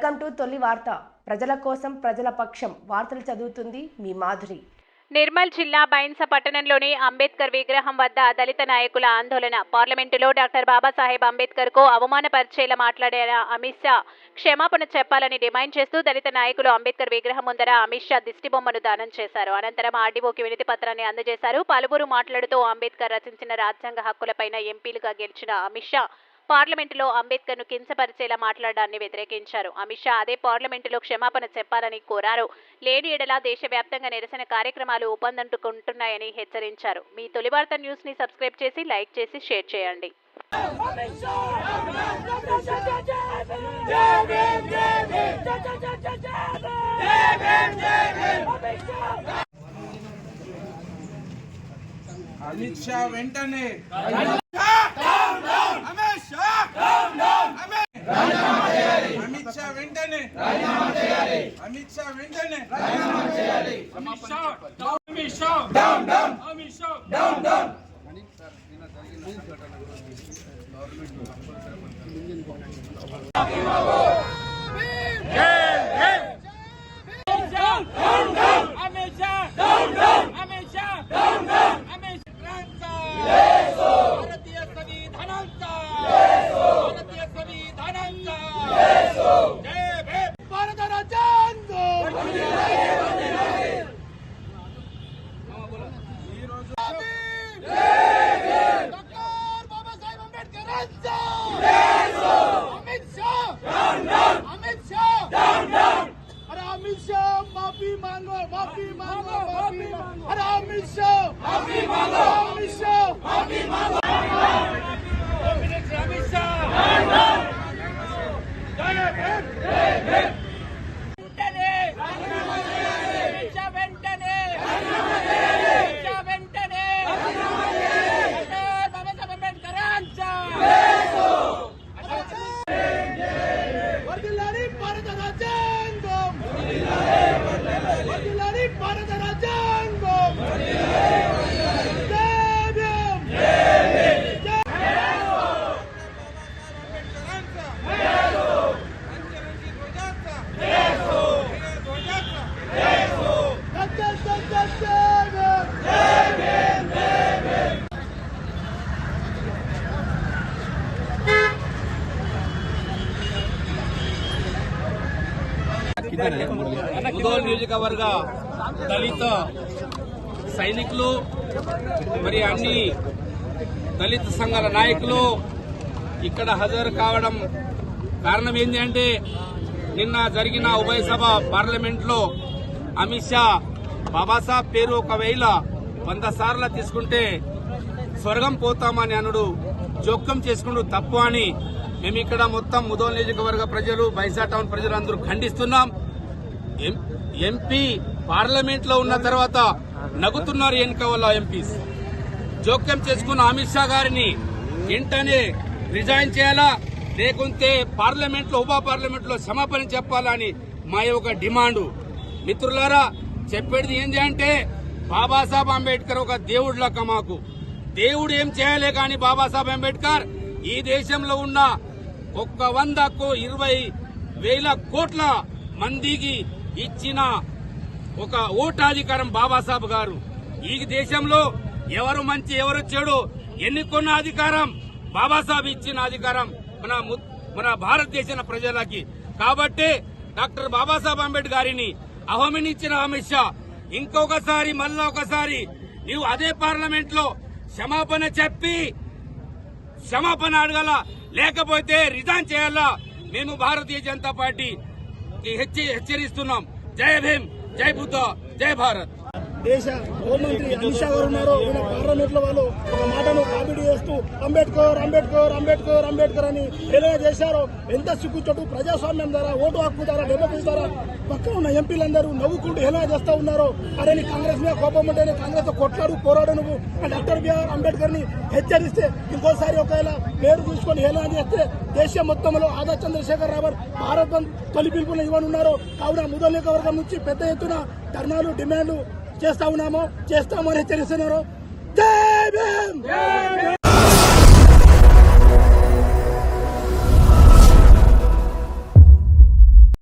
Welcome to తొలి వార్త. ప్రజల కోసం ప్రజల పక్షం వార్తలు చదువుతుంది మీ మాధురి. నిర్మల్ జిల్లా బైన్స పట్టణంలోని అంబేద్కర్ విగ్రహం వద్ద దళిత నాయకుల ఆందోళన. పార్లమెంటులో డాక్టర్ బాబాసాహెబ్ అంబేద్కర్ కు అవమానపరిచేలా మాట్లాడిన అమిత్ షా క్షమాపణ చెప్పాలని డిమాండ్ చేస్తూ దళిత నాయకులు అంబేద్కర్ విగ్రహం ముందర అమిత్ షా దిష్టిబొమ్మను దానం చేశారు. అనంతరం ఆర్డీఓకి వినతి పత్రాన్ని అందజేశారు. పలువురు మాట్లాడుతూ అంబేద్కర్ రచించిన రాజ్యాంగ హక్కులపైన ఎంపీలుగా గెలిచిన అమిత్ షా పార్లమెంటులో అంబేద్కర్ ను కించపరిచేలా మాట్లాడాన్ని వ్యతిరేకించారు. అమిత్ షా అదే పార్లమెంటులో క్షమాపణ చెప్పాలని కోరారు. లేని ఎడల దేశవ్యాప్తంగా నిరసన కార్యక్రమాలు ఊపందుకుంటున్నాయని హెచ్చరించారు. మీ తొలి వార్త న్యూస్ ని సబ్స్క్రైబ్ చేసి లైక్ చేసి షేర్ చేయండి. అమిత్ షా వెంటనే అమిత్ షా వెంటనే అమిత్ షా వెంటనే माफी मांगो माफी मांगो माफी मांगो अरे अमित शाह माफी मांगो अमित शाह माफी मांगो अमित शाह ముదోల్ నియోజకవర్గ దళిత సైనికులు మరి అన్ని దళిత సంఘాల నాయకులు ఇక్కడ హాజరు కావడం కారణం ఏంటి అంటే నిన్న జరిగిన ఉభయ సభ పార్లమెంట్ లో అమిత్ షా బాబాసాహెబ్ పేరు ఒకవేళ 100 సార్లు తీసుకుంటే స్వర్గం పోతామని అనుడు జోక్యం చేసుకుంటూ తప్పు అని మేము ఇక్కడ మొత్తం ముదోల్ నియోజకవర్గ ప్రజలు బైన్సా టౌన్ ప్రజలు అందరూ ఖండిస్తున్నాం. ఎంపీ పార్లమెంట్ లో ఉన్న తర్వాత నగుతున్నారు వెనుక వల్ల ఎంపీస్. జోక్యం చేసుకున్న అమిత్ షా గారిని వెంటనే రిజైన్ చేయాలా, లేకుంటే పార్లమెంట్ లో ఉప పార్లమెంట్ లో క్షమాపణ చెప్పాలని మా యొక్క డిమాండ్. మిత్రులారా, చెప్పేది ఏంటి అంటే బాబాసాహెబ్ అంబేద్కర్ ఒక దేవుడు లెక్క. మాకు దేవుడు ఏం చేయలే కానీ బాబాసాహెబ్ అంబేద్కర్ ఈ దేశంలో ఉన్న 120,000 కోట్ల మందికి ఇచ్చిన ఒక ఓటాధికారం బాబాసాహెబ్ గారు. ఈ దేశంలో ఎవరు మంచి ఎవరు చెడు ఎన్నుకున్న అధికారం బాబాసాహెబ్ ఇచ్చిన అధికారం మన భారతదేశ ప్రజలకి. కాబట్టి డాక్టర్ బాబాసాహెబ్ అంబేద్కర్ గారిని అవమానించిన అమిత్ షా ఇంకొకసారి మళ్ళా ఒకసారి నీవు అదే పార్లమెంట్ లో క్షమాపణ చెప్పి క్షమాపణ అడగాల, లేకపోతే రిజైన్ చేయాలా. మేము భారతీయ జనతా పార్టీ హెచ్చరిస్తున్నాం. జై భీమ్, జై బుద్ధ, జై భారత్. దేశ హోంమంత్రి అమిత్ షా గారు ఉన్నారు. ఈయన పార్లమెంట్ లో వాళ్ళు ఒక మాటను కామెడీ చేస్తూ అంబేద్కర్ అంబేద్కర్ అంబేద్కర్ అంబేద్కర్ అని ఎలా చేశారో ఎంత సిగ్గుచోటు. ప్రజాస్వామ్యం ద్వారా, ఓటు హక్కు ద్వారా, డెమోక్రసీ ద్వారా పక్కన ఉన్న ఎంపీలందరూ నవ్వుకుంటూ ఎలా చేస్తా ఉన్నారో. అరే నీ కాంగ్రెస్ మీద కోపం ఉంటేనే కాంగ్రెస్ కొట్లాడు పోరాడు నువ్వు. డాక్టర్ బిఆర్ అంబేద్కర్ ని హెచ్చరిస్తే ఇంకోసారి ఒకవేళ పేరు తీసుకొని ఎలా చేస్తే దేశం మొత్తంలో ఆజాద్ చంద్రశేఖర్ రావు భారత్ బంద్ తొలి పిలుపులు ఇవ్వనున్నారు. కావున ముదోల్ నియోజకవర్గం నుంచి పెద్ద ఎత్తున ధర్నాలు డిమాండ్లు చేస్తామని హెచ్చరిస్తున్నారు. జై భీమ్.